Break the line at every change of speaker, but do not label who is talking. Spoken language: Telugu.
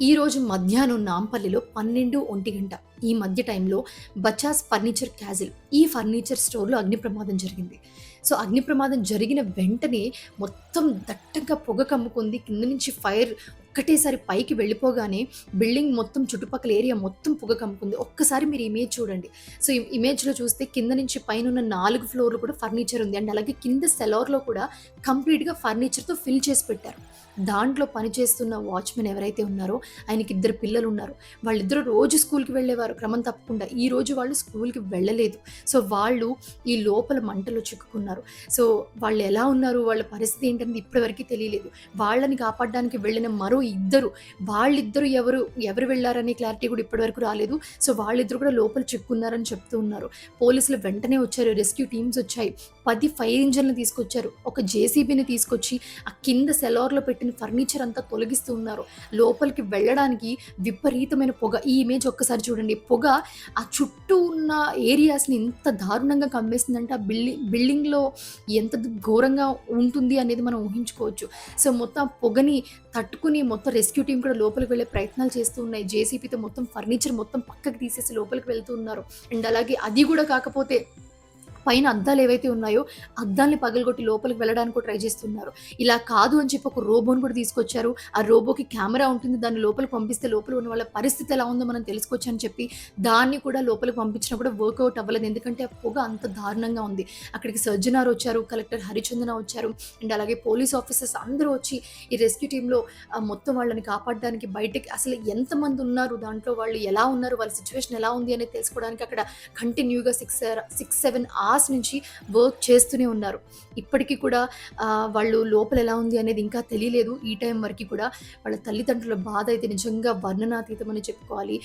ఈరోజు మధ్యాహ్నం నాంపల్లిలో 12, 1 ఈ మధ్య టైంలో బజాజ్ ఫర్నిచర్ క్యాజిల్ ఈ ఫర్నిచర్ స్టోర్‌లో అగ్ని ప్రమాదం జరిగింది. సో, అగ్ని ప్రమాదం జరిగిన వెంటనే మొత్తం దట్టంగా పొగ కమ్ముకుంది. కింద నుంచి ఫైర్ ఒక్కటేసారి పైకి వెళ్ళిపోగానే బిల్డింగ్ మొత్తం చుట్టుపక్కల ఏరియా మొత్తం పొగ కమ్ముకుంది. ఒక్కసారి మీరు ఇమేజ్ చూడండి. సో, ఈ ఇమేజ్‌లో చూస్తే కింద నుంచి పైనున్న 4 ఫ్లోర్‌లు కూడా ఫర్నిచర్ ఉంది. అండ్ అలాగే కింద సెలార్‌లో కూడా కంప్లీట్‌గా ఫర్నిచర్‌తో ఫిల్ చేసి పెట్టారు. దాంట్లో పనిచేస్తున్న వాచ్‌మెన్ ఎవరైతే ఉన్నారో ఆయనకి 2 పిల్లలున్నారు. వాళ్ళిద్దరూ రోజు స్కూల్‌కి వెళ్ళేవారు క్రమం తప్పకుండా. ఈరోజు వాళ్ళు స్కూల్‌కి వెళ్ళలేదు. సో, వాళ్ళు ఈ లోపల మంటలో చిక్కుకున్నారు. సో, వాళ్ళెలా ఉన్నారు? వాళ్ళ పరిస్థితి ఏంటనేది ఇప్పటి వరకి తెలియలేదు. వాళ్ళని కాపాడడానికి వెళ్ళిన మరో ఇద్దరు, వాళ్ళిద్దరు ఎవరు వెళ్లారనే క్లారిటీ కూడా ఇప్పటి వరకు రాలేదు. సో, వాళ్ళిద్దరు కూడా లోపల చిక్కుకున్నారని చెప్తూ ఉన్నారు. పోలీసులు వెంటనే వచ్చారు. రెస్క్యూ టీమ్స్ వచ్చాయి. 10 ఫైర్ ఇంజిన్‌లు తీసుకొచ్చారు. ఒక జేసీబీని తీసుకొచ్చి ఆ కింద సెలార్‌లో పెట్టిన ఫర్నిచర్ అంతా తొలగిస్తూ ఉన్నారు. లోపలికి వెళ్ళడానికి విపరీతమైన పొగ. ఈ ఇమేజ్ ఒక్కసారి చూడండి. పొగ ఆ చుట్టూ ఉన్న ఏరియాస్‌ని ఎంత దారుణంగా కమ్మేసిందంటే ఆ బిల్డింగ్‌లో ఎంత ఘోరంగా ఉంటుంది అనేది మనం ఊహించుకోవచ్చు. సో, మొత్తం ఆ పొగని తట్టుకుని మొత్తం రెస్క్యూ టీమ్ కూడా లోపలికి వెళ్ళే ప్రయత్నాలు చేస్తూ ఉన్నాయి. జేసీబీతో మొత్తం ఫర్నిచర్ మొత్తం పక్కకి తీసేసి లోపలికి వెళ్తూ ఉన్నారు. అండ్ అలాగే అది కూడా కాకపోతే పైన అద్దాలు ఏవైతే ఉన్నాయో అద్దాల్ని పగలగొట్టి లోపలికి వెళ్ళడానికి కూడా ట్రై చేస్తున్నారు. ఇలా కాదు అని చెప్పి ఒక రోబోని కూడా తీసుకొచ్చారు. ఆ రోబోకి కెమెరా ఉంటుంది. దాన్ని లోపలికి పంపిస్తే లోపల ఉన్న వాళ్ళ పరిస్థితి ఎలా ఉందో మనం తెలుసుకోవచ్చు అని చెప్పి దాన్ని కూడా లోపలికి పంపించినా కూడా వర్కౌట్ అవ్వలేదు. ఎందుకంటే ఆ పొగ అంత దారుణంగా ఉంది. అక్కడికి సర్జనార్ వచ్చారు, కలెక్టర్ హరిచందన వచ్చారు. అండ్ అలాగే పోలీస్ ఆఫీసర్స్ అందరూ వచ్చి ఈ రెస్క్యూ టీమ్‌లో మొత్తం వాళ్ళని కాపాడడానికి బయటకి అసలు ఎంతమంది ఉన్నారు, దాంట్లో వాళ్ళు ఎలా ఉన్నారు, వాళ్ళ సిట్యుయేషన్ ఎలా ఉంది అనేది తెలుసుకోవడానికి అక్కడ కంటిన్యూగా 6, 7 అవర్స్ నుంచి వర్క్ చేస్తూనే ఉన్నారు. ఇప్పటికి కూడా వాళ్ళు లోపల ఎలా ఉంది అనేది ఇంకా తెలియలేదు. ఈ టైం వరకి కూడా వాళ్ళ తల్లిదండ్రుల బాధ అయితే నిజంగా వర్ణనాతీతం అని చెప్పుకోవాలి.